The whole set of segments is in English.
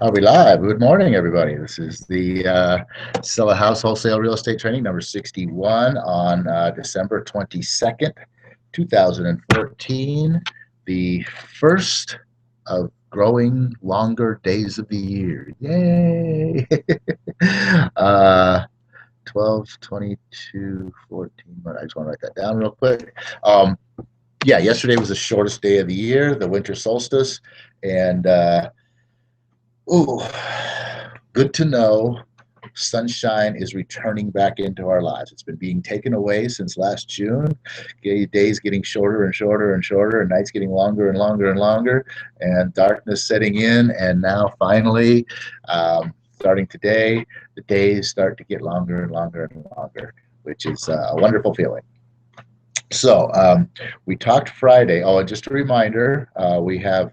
Are we live? Good morning, everybody. This is the SellaHouse Wholesale Real Estate Training number 61 on December 22nd, 2014, the first of growing longer days of the year. Yay! 12, 22, 14. I just want to write that down real quick. Yeah, yesterday was the shortest day of the year, the winter solstice, and ooh, good to know sunshine is returning back into our lives. It's been being taken away since last June. Days getting shorter and shorter and shorter, and nights getting longer and longer and longer, and darkness setting in. And now finally, starting today, the days start to get longer and longer and longer, which is a wonderful feeling. So we talked Friday. Oh, and just a reminder, we have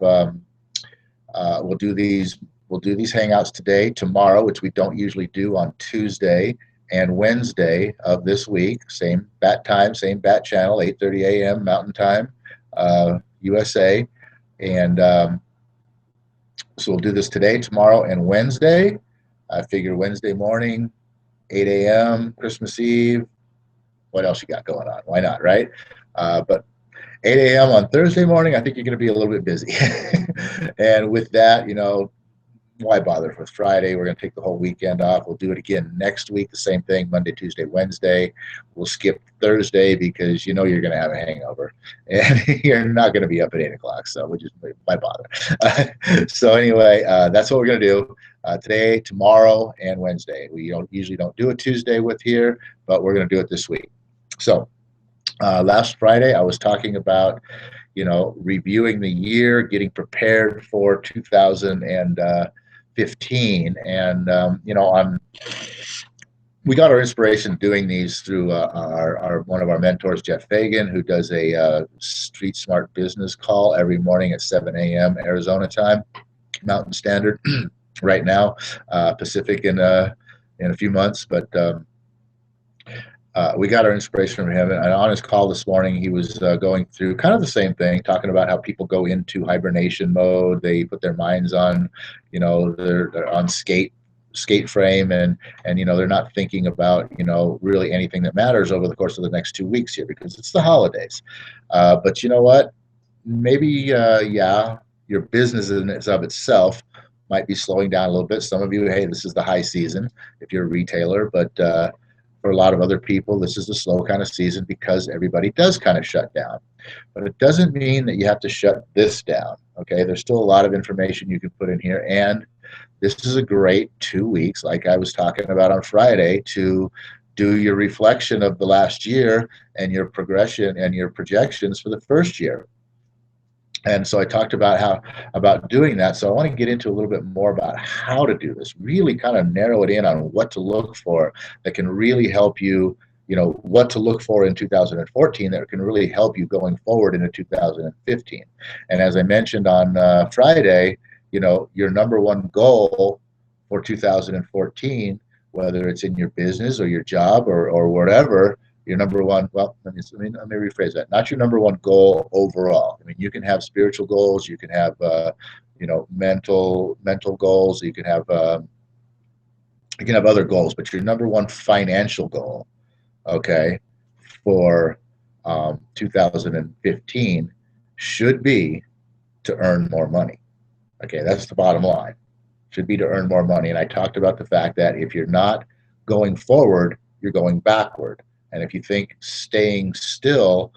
we'll do these hangouts today, tomorrow, which we don't usually do on Tuesday and Wednesday of this week. Same bat time, same bat channel, 8:30 a.m. Mountain Time, USA. And so we'll do this today, tomorrow, and Wednesday. I figure Wednesday morning, 8 a.m., Christmas Eve. What else you got going on? Why not, right? But 8 a.m. on Thursday morning, I think you're going to be a little bit busy. And with that, why bother with Friday? We're going to take the whole weekend off. We'll do it again next week, the same thing, Monday, Tuesday, Wednesday. We'll skip Thursday because you're going to have a hangover and you're not going to be up at 8 o'clock. So why bother? So anyway, that's what we're going to do today, tomorrow, and Wednesday. We usually don't do a Tuesday with here, but we're going to do it this week. So last Friday, I was talking about reviewing the year, getting prepared for 2015, and we got our inspiration doing these through our one of our mentors, Jeff Fagan, who does a Street Smart Business call every morning at 7 a.m. Arizona time, Mountain Standard. Right now, Pacific in a few months, but. We got our inspiration from him, and on his call this morning, he was going through kind of the same thing, talking about how people go into hibernation mode. They put their minds on, they're on skate frame, and they're not thinking about really anything that matters over the course of the next 2 weeks here because it's the holidays. But you know what? Maybe your business in of itself might be slowing down a little bit. Some of you, hey, this is the high season if you're a retailer, but for a lot of other people, this is the slow kind of season because everybody does kind of shut down. But it doesn't mean that you have to shut this down, okay? There's still a lot of information you can put in here, and this is a great 2 weeks, like I was talking about on Friday, to do your reflection of the last year and your progression and your projections for the first year. And so I talked about doing that. So I want to get into a little bit more about how to do this, really kind of narrow it in on what to look for that can really help you, what to look for in 2014 that can really help you going forward into 2015. And as I mentioned on Friday, your number one goal for 2014, whether it's in your business or your job or whatever, your number one, well, let me rephrase that. Not your number one goal overall. I mean, you can have spiritual goals, you can have, mental goals, you can have other goals, but your number one financial goal, okay, for 2015 should be to earn more money. Okay, that's the bottom line. Should be to earn more money. And I talked about the fact that if you're not going forward, you're going backward. And if you think staying still,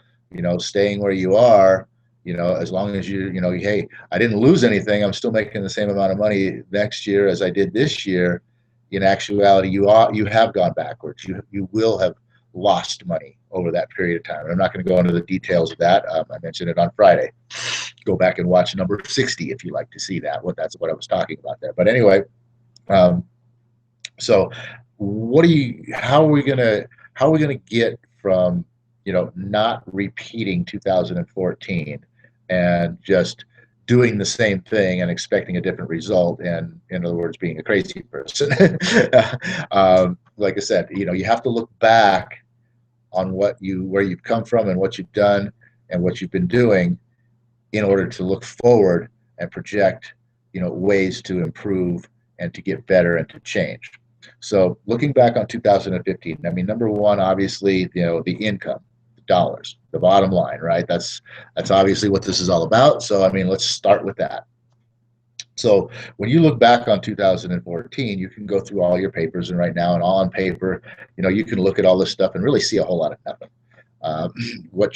staying where you are, as long as hey, I didn't lose anything, I'm still making the same amount of money next year as I did this year. In actuality, you have gone backwards. You will have lost money over that period of time. And I'm not going to go into the details of that. I mentioned it on Friday. Go back and watch number 60 if you like to see that. That's what I was talking about there. But anyway, so how are we going to get from, not repeating 2014 and just doing the same thing and expecting a different result, and in other words, being a crazy person. Like I said, you have to look back on where you've come from and what you've done and what you've been doing in order to look forward and project ways to improve and to get better and to change. So looking back on 2015, I mean, number one, obviously, the income, the dollars, the bottom line, right? That's obviously what this is all about. So, I mean, let's start with that. So when you look back on 2014, you can go through all your papers, and right now, and all on paper, you can look at all this stuff and really see a whole lot of nothing. Uh, what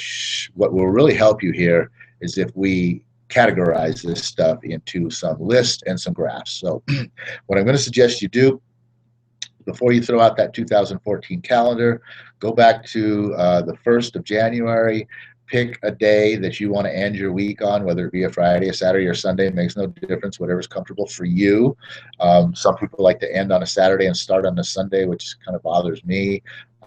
will really help you here is if we categorize this stuff into some lists and some graphs. So what I'm going to suggest you do before you throw out that 2014 calendar, go back to the 1st of January, pick a day that you want to end your week on, whether it be a Friday, a Saturday, or Sunday. It makes no difference, whatever's comfortable for you. Some people like to end on a Saturday and start on a Sunday, which kind of bothers me.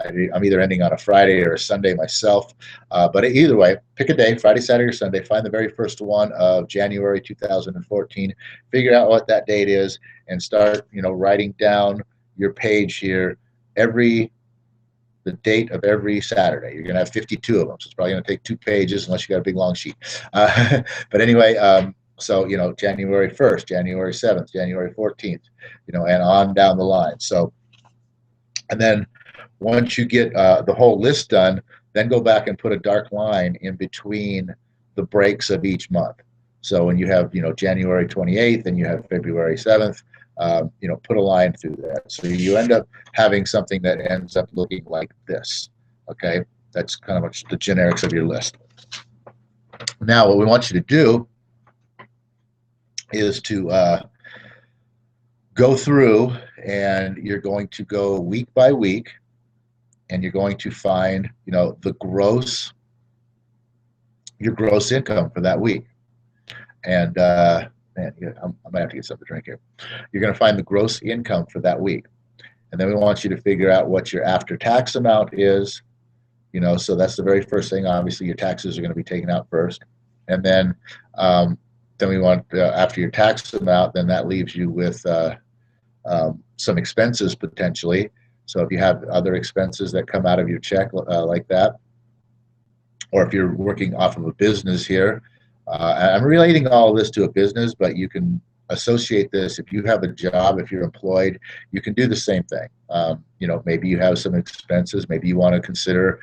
I'm either ending on a Friday or a Sunday myself. But either way, pick a day, Friday, Saturday, or Sunday. Find the very first one of January 2014. Figure out what that date is and start, writing down your page here the date of every Saturday. You're going to have 52 of them, so it's probably going to take 2 pages unless you got a big long sheet. But anyway, so January 1st, January 7th, January 14th, and on down the line. So, and then once you get the whole list done, then go back and put a dark line in between the breaks of each month. So when you have January 28th and you have February 7th, put a line through that. So you end up having something that ends up looking like this. Okay, that's kind of the generics of your list. Now, what we want you to do is to go through, and you're going to go week by week, and you're going to find, your gross income for that week. And man, I might have to get something to drink here. You're going to find the gross income for that week. And then we want you to figure out what your after-tax amount is, so that's the very first thing. Obviously, your taxes are going to be taken out first. And then we want, after your tax amount, then that leaves you with some expenses potentially. So if you have other expenses that come out of your check like that, or if you're working off of a business here, I'm relating all of this to a business, but you can associate this. If you have a job, if you're employed, you can do the same thing. Maybe you have some expenses. Maybe you want to consider,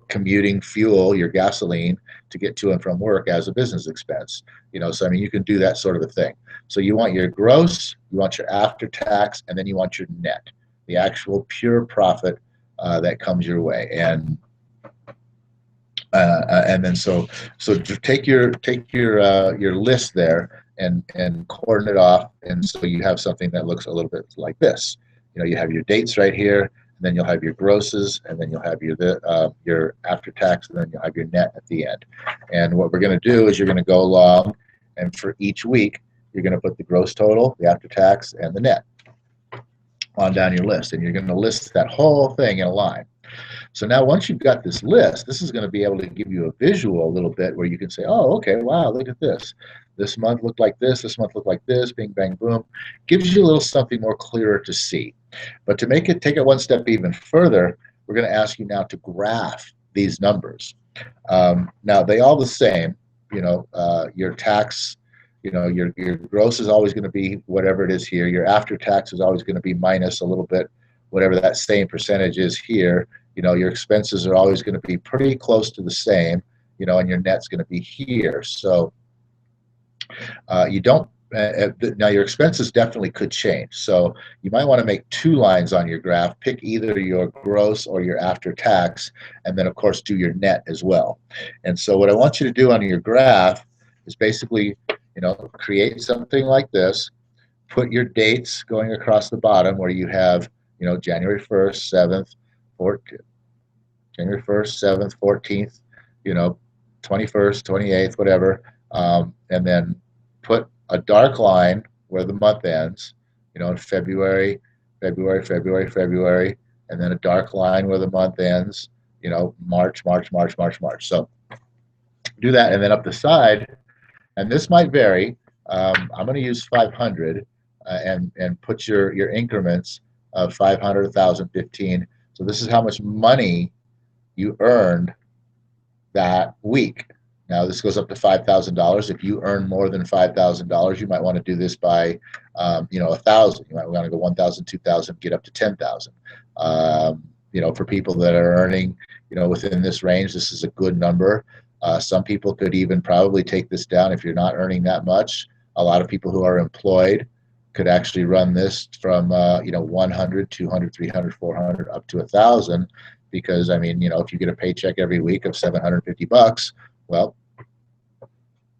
commuting fuel, your gasoline, to get to and from work as a business expense. So I mean, you can do that sort of a thing. So you want your gross, you want your after tax, and then you want your net, the actual pure profit that comes your way. And then so take your list there and cordon it off, and so you have something that looks a little bit like this. You have your dates right here, and then you'll have your grosses, and then you'll have your after tax, and then you'll have your net at the end. And what we're going to do is you're going to go along, and for each week you're going to put the gross total, the after tax, and the net on down your list, and you're going to list that whole thing in a line. So now once you've got this list, this is going to be able to give you a visual a little bit where you can say, oh, okay, wow, look at this. This month looked like this month looked like this, bing, bang, boom. Gives you a little something more clearer to see. But to take it one step even further, we're going to ask you now to graph these numbers. Now, they all the same, your tax, your gross is always going to be whatever it is here. Your after tax is always going to be minus a little bit, whatever that same percentage is here. Your expenses are always going to be pretty close to the same, and your net's going to be here. So you don't, now your expenses definitely could change. So you might want to make 2 lines on your graph, pick either your gross or your after tax, and then of course do your net as well. And so what I want you to do on your graph is basically, create something like this, put your dates going across the bottom where you have, January 1st, 7th, 14th, January 1st, 7th, 14th, 21st, 28th, whatever, and then put a dark line where the month ends, in February, and then a dark line where the month ends, March. So do that, and then up the side, and this might vary. I'm going to use 500 and put your increments of 500, 1,000, 15. So this is how much money you earned that week. Now this goes up to $5,000. If you earn more than $5,000, you might want to do this by, 1,000. You might want to go 1,000, 2,000, get up to 10,000. For people that are earning, within this range, this is a good number. Some people could even probably take this down if you're not earning that much. A lot of people who are employed could actually run this from 100, 200, 300, 400 up to 1,000, because if you get a paycheck every week of $750, well,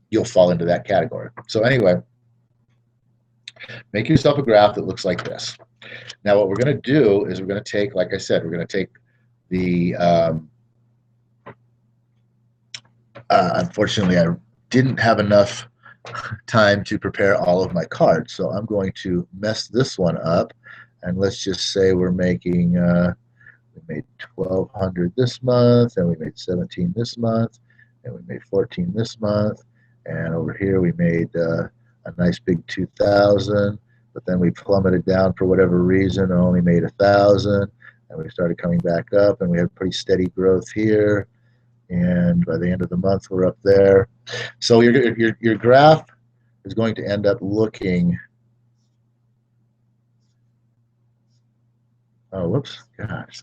you'll fall into that category. So anyway, make yourself a graph that looks like this. Now what we're going to do is we're going to take, like I said, we're going to take the unfortunately I didn't have enough time to prepare all of my cards, so I'm going to mess this one up, and let's just say we're making we made 1,200 this month, and we made 17 this month, and we made 14 this month, and over here we made a nice big 2,000, but then we plummeted down for whatever reason and only made 1,000, and we started coming back up, and we had pretty steady growth here, and by the end of the month we're up there. So your graph is going to end up looking, oh whoops, gosh,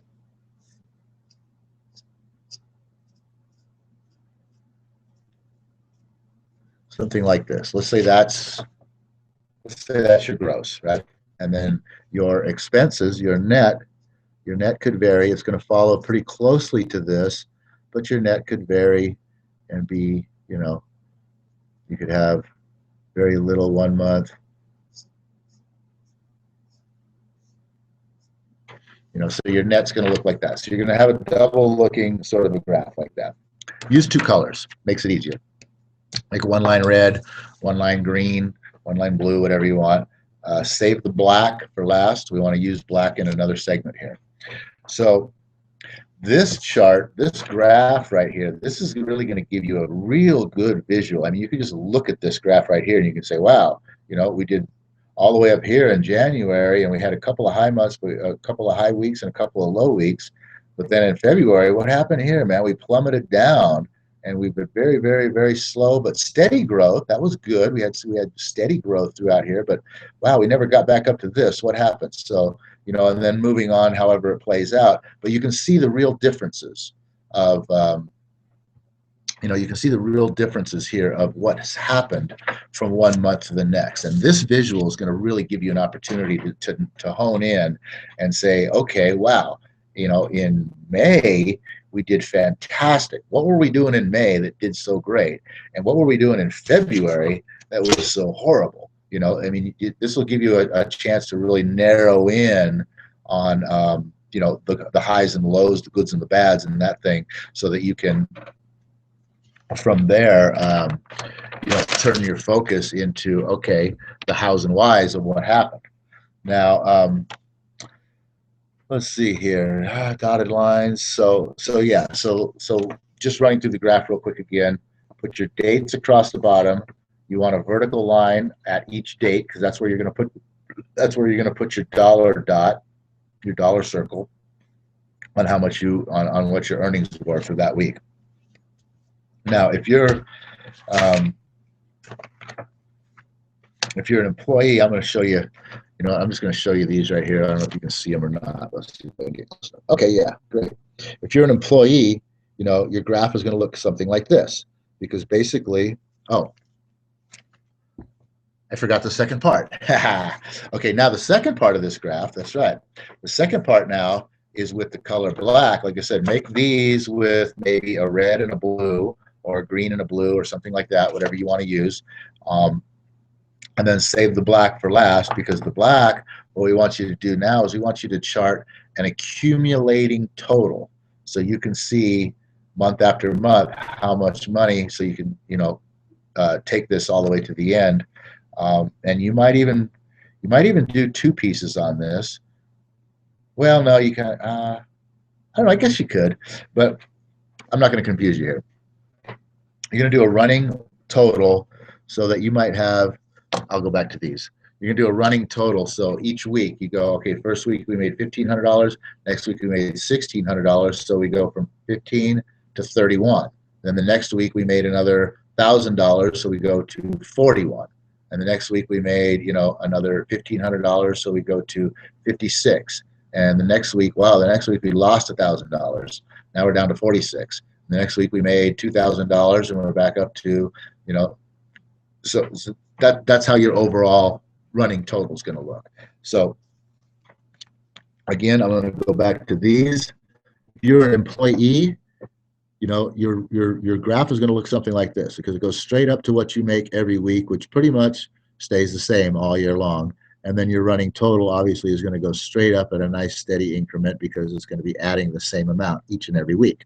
something like this. Let's say that's your gross, right? And then your expenses, your net could vary. It's going to follow pretty closely to this, but your net could vary and be, you could have very little one month, so your net's going to look like that. So you're going to have a double looking sort of a graph like that. Use two colors, makes it easier. Make one line red, one line green, one line blue, whatever you want. Save the black for last. We want to use black in another segment here. So this chart, this graph right here, this is really going to give you a real good visual. You can just look at this graph right here and you can say, wow, we did all the way up here in January, and we had a couple of high months, a couple of high weeks and a couple of low weeks. But then in February, what happened here, man? We plummeted down, and we've been very, very, very slow but steady growth. That was good. We had steady growth throughout here, but wow, we never got back up to this. What happened? So, and then moving on, however it plays out. But you can see the real differences of, you can see the real differences here of what has happened from one month to the next. And this visual is going to really give you an opportunity to hone in and say, okay, wow, in May, we did fantastic. What were we doing in May that did so great? And what were we doing in February that was so horrible? This will give you a chance to really narrow in on, the highs and lows, the goods and the bads and that thing, so that you can, from there, turn your focus into, okay, the hows and whys of what happened. Now, let's see here, dotted lines. So just running through the graph real quick again. Put your dates across the bottom. You want a vertical line at each date, because that's where you're going to put your dollar dot, your dollar circle, on how much on what your earnings were for that week. Now, if you're an employee, I'm going to show you. I'm just going to show you these right here. I don't know if you can see them or not. Let's see if I can get close enough. Okay, yeah, great. If you're an employee, your graph is going to look something like this, because basically, oh, I forgot the second part. Okay, now the second part of this graph, that's right. The second part now is with the color black. Like I said, make these with maybe a red and a blue, or a green and a blue, or something like that, whatever you want to use. And then save the black for last, because the black, what we want you to do now is we want you to chart an accumulating total. So you can see month after month how much money, so you can, take this all the way to the end. And you might even do two pieces on this. Well, no, you can't. I don't know, I guess you could, but I'm not going to confuse you here. You're going to do a running total, so that you might have, I'll go back to these. You're going to do a running total. So each week you go, okay, first week we made $1,500. Next week we made $1,600. So we go from 15 to 31. Then the next week we made another $1,000, so we go to 41. And the next week we made, another $1,500, so we go to 56. And the next week, the next week we lost $1,000. Now we're down to 46. The next week we made $2,000, and we're back up to, so that's how your overall running total is going to look. So again, I'm going to go back to these. If you're an employee, your graph is going to look something like this, because it goes straight up to what you make every week, which pretty much stays the same all year long. And then your running total obviously is going to go straight up at a nice steady increment, because it's going to be adding the same amount each and every week.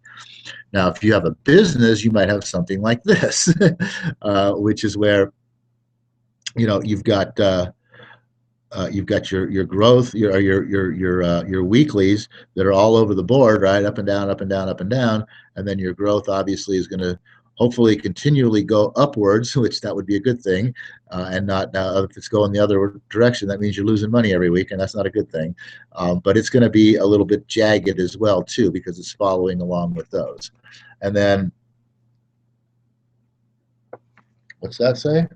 Now, if you have a business, you might have something like this, which is where, you've got your growth, your weeklies that are all over the board, right? Up and down, up and down, up and down. And then your growth obviously is going to hopefully continually go upwards, which that would be a good thing. And not, if it's going the other direction, that means you're losing money every week, and that's not a good thing. But it's going to be a little bit jagged as well, too, because it's following along with those. And then, what's that say?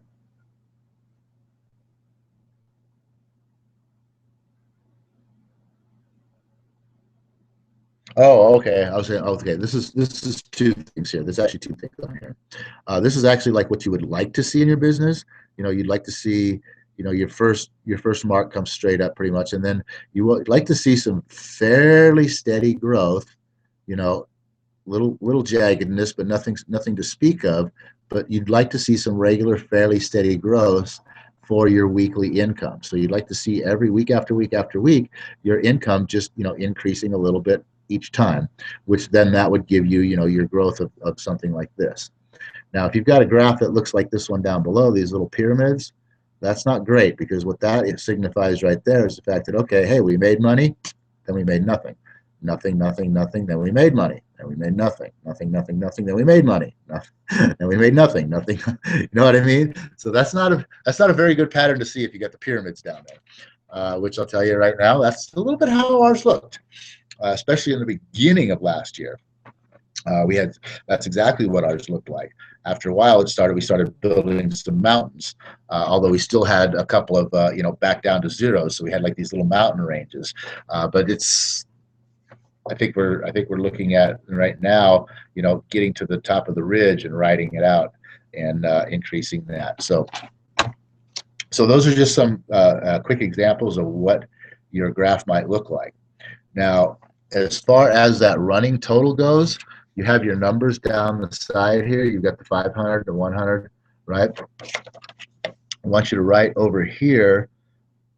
Oh, okay. I was saying, okay, this is two things here. There's actually two things on here. This is actually like what you would like to see in your business. You'd like to see, your first mark comes straight up pretty much, and then you would like to see some fairly steady growth. Little jaggedness, but nothing to speak of. But you'd like to see some regular, fairly steady growth for your weekly income. So you'd like to see every week after week after week, your income just increasing a little bit each time, which then that would give you your growth of something like this. Now, if you've got a graph that looks like this one down below, these little pyramids, that's not great, because what that it signifies right there is the fact that, okay, hey, we made money, then we made nothing. Nothing, nothing, nothing, then we made money. Then we made nothing. Nothing, nothing, nothing, then we made money. Nothing, then we made nothing. Nothing. You know what I mean? So that's not a very good pattern to see if you got the pyramids down there, which I'll tell you right now, that's a little bit how ours looked. Especially in the beginning of last year. That's exactly what ours looked like. After a while, we started building some mountains, although we still had a couple of, back down to zero. So we had like these little mountain ranges. But I think we're looking at right now, getting to the top of the ridge and riding it out and increasing that. So those are just some quick examples of what your graph might look like. Now, as far as that running total goes, you have your numbers down the side here. You've got the 500, the 100, right? I want you to write over here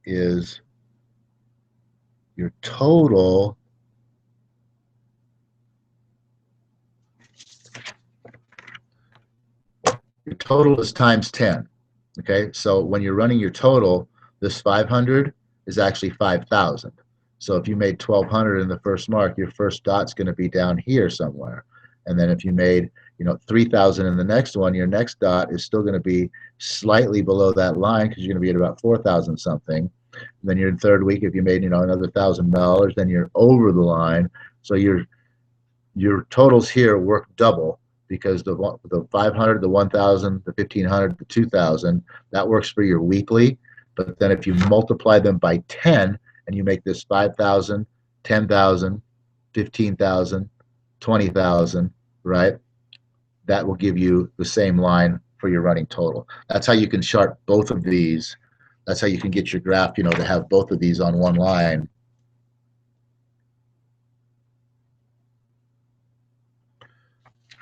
is your total. Your total is times 10. Okay, so when you're running your total, this 500 is actually 5,000. So if you made 1,200 in the first mark, your first dot's going to be down here somewhere. And then if you made 3,000 in the next one, your next dot is still going to be slightly below that line, because you're going to be at about 4,000 something. And then your third week, if you made another $1,000, then you're over the line. So your totals here work double, because the 500, the 1,000, the 1,500, the 2,000, that works for your weekly. But then if you multiply them by 10, and you make this 5,000, 10,000, 15,000, 20,000, right? That will give you the same line for your running total. That's how you can chart both of these. That's how you can get your graph, to have both of these on one line.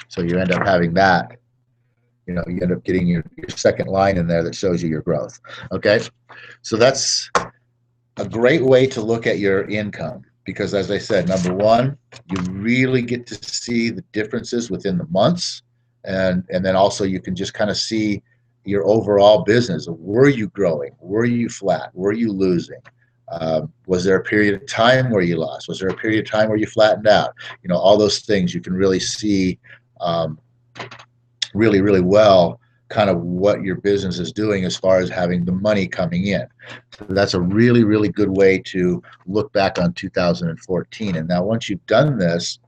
So you end up having that. You end up getting your second line in there that shows you your growth. Okay, so that's a great way to look at your income, because as I said, number one, you really get to see the differences within the months, and then also you can just kind of see your overall business. Were you growing? Were you flat? Were you losing? Was there a period of time where you lost? Was there a period of time where you flattened out? All those things you can really see really, really well kind of what your business is doing as far as having the money coming in. So that's a really, really good way to look back on 2014. And now once you've done this,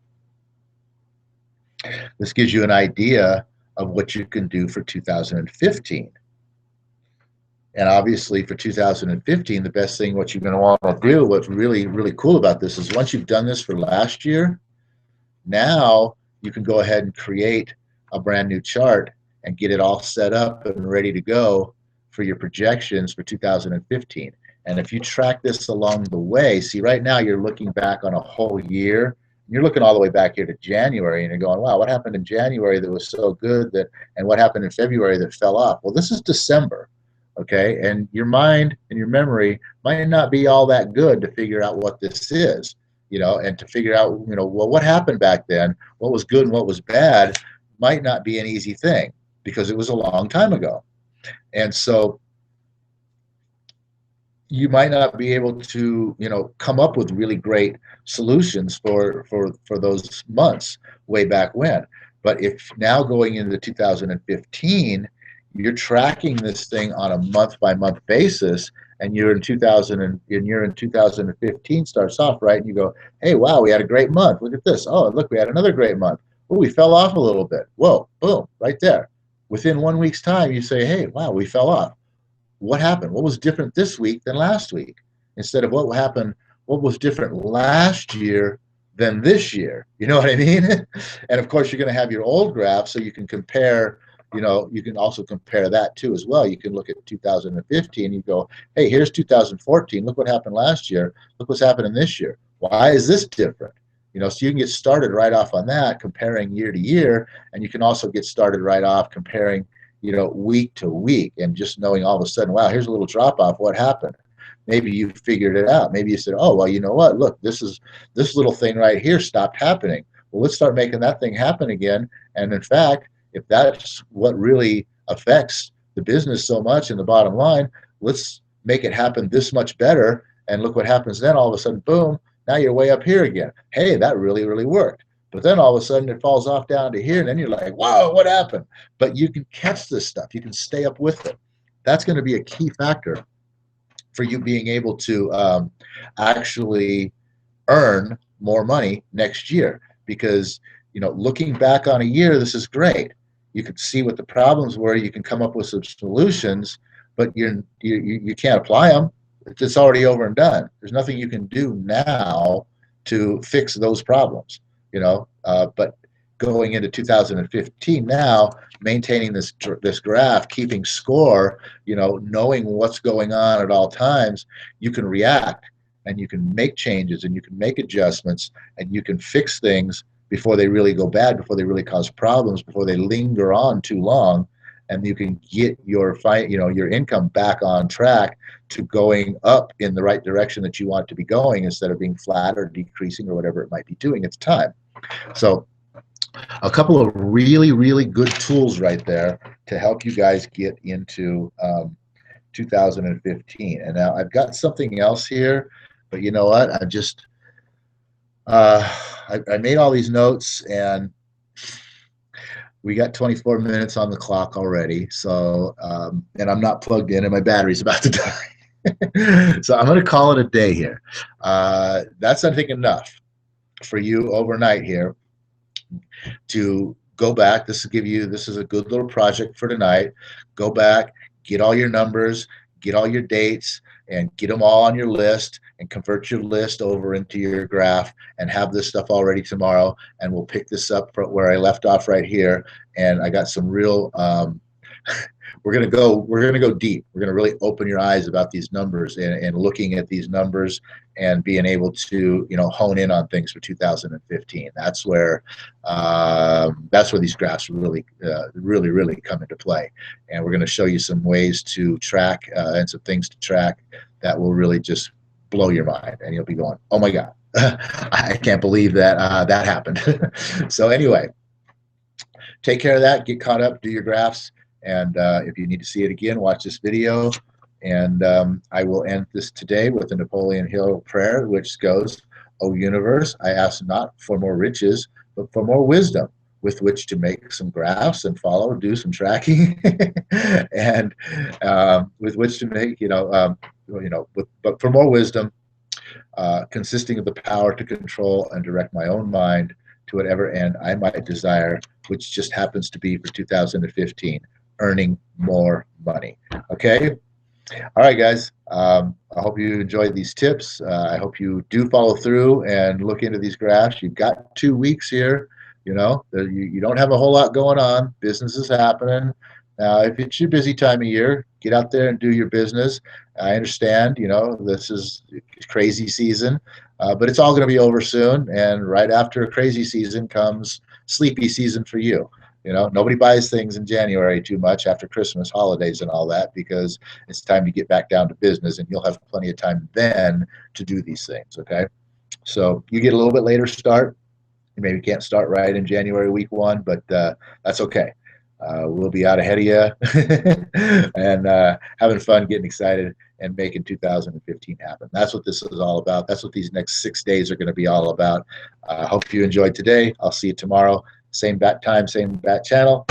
This gives you an idea of what you can do for 2015. And obviously for 2015, the best thing what you're going to want to do, what's really, really cool about this is once you've done this for last year, now you can go ahead and create a brand new chart and get it all set up and ready to go for your projections for 2015. And if you track this along the way, see right now you're looking back on a whole year. You're looking all the way back here to January and you're going, wow, what happened in January that was so good that, and what happened in February that fell off? Well, this is December. Okay, and your mind and your memory might not be all that good to figure out what this is, and to figure out, well, what happened back then, what was good and what was bad might not be an easy thing because it was a long time ago. And so you might not be able to, come up with really great solutions for those months way back when. But if now going into 2015, you're tracking this thing on a month by month basis, and you're in 2015 starts off right, and you go, hey, wow, we had a great month. Look at this. Oh, look, we had another great month. Oh, we fell off a little bit. Whoa, boom, right there. Within 1 week's time, you say, hey, wow, we fell off. What happened? What was different this week than last week? Instead of what happened, what was different last year than this year? You know what I mean? And of course, you're going to have your old graph so you can compare. You can also compare that too as well. You can look at 2015. You go, hey, here's 2014. Look what happened last year. Look what's happening this year. Why is this different? So you can get started right off on that, comparing year to year, and you can also get started right off comparing, week to week, and just knowing all of a sudden, wow, here's a little drop off. What happened? Maybe you figured it out. Maybe you said, oh, well, you know what? Look, this little thing right here stopped happening. Well, let's start making that thing happen again. And in fact, if that's what really affects the business so much in the bottom line, let's make it happen this much better. And look what happens then. All of a sudden, boom, now you're way up here again. Hey, that really, really worked. But then all of a sudden it falls off down to here, and then you're like, whoa, what happened? But you can catch this stuff. You can stay up with it. That's going to be a key factor for you being able to actually earn more money next year. Because, looking back on a year, this is great. You can see what the problems were. You can come up with some solutions, but you can't apply them. It's already over and done. There's nothing you can do now to fix those problems. But going into 2015 now, maintaining this graph, keeping score, knowing what's going on at all times, you can react and you can make changes and you can make adjustments and you can fix things before they really go bad, before they really cause problems, before they linger on too long, and you can get your income back on track to going up in the right direction that you want it to be going, instead of being flat or decreasing or whatever it might be doing at the time. So a couple of really, really good tools right there to help you guys get into 2015. And now I've got something else here, but you know what? I made all these notes, and we got 24 minutes on the clock already. So, and I'm not plugged in, and my battery's about to die. So I'm going to call it a day here. That's, I think, enough for you overnight here to go back. This is a good little project for tonight. Go back, get all your numbers, get all your dates, and get them all on your list, and convert your list over into your graph, and have this stuff all ready tomorrow. And we'll pick this up from where I left off right here. And I got some real we're gonna go deep. We're gonna really open your eyes about these numbers, and looking at these numbers and being able to hone in on things for 2015. That's where these graphs really come into play. And we're going to show you some ways to track and some things to track that will really just blow your mind, and you'll be going, oh my God, I can't believe that that happened. So anyway, take care of that, get caught up, do your graphs. And if you need to see it again, watch this video. And I will end this today with a Napoleon Hill prayer, which goes, O universe, I ask not for more riches, but for more wisdom with which to make some graphs and do some tracking, and with which to make, but for more wisdom, consisting of the power to control and direct my own mind, to whatever end I might desire, which just happens to be for 2015, earning more money. Okay? All right, guys. I hope you enjoyed these tips. I hope you do follow through and look into these graphs. You've got 2 weeks here. You don't have a whole lot going on. Business is happening. Now, if it's your busy time of year, get out there and do your business. I understand, this is crazy season, but it's all going to be over soon. And right after a crazy season comes sleepy season for you. Nobody buys things in January too much after Christmas, holidays, and all that, because it's time to get back down to business, and you'll have plenty of time then to do these things. Okay. So you get a little bit later start. You maybe can't start right in January week 1, but that's okay. We'll be out ahead of you and having fun, getting excited, and making 2015 happen. That's what this is all about. That's what these next 6 days are going to be all about. Hope you enjoyed today. I'll see you tomorrow. Same bat time, same bat channel.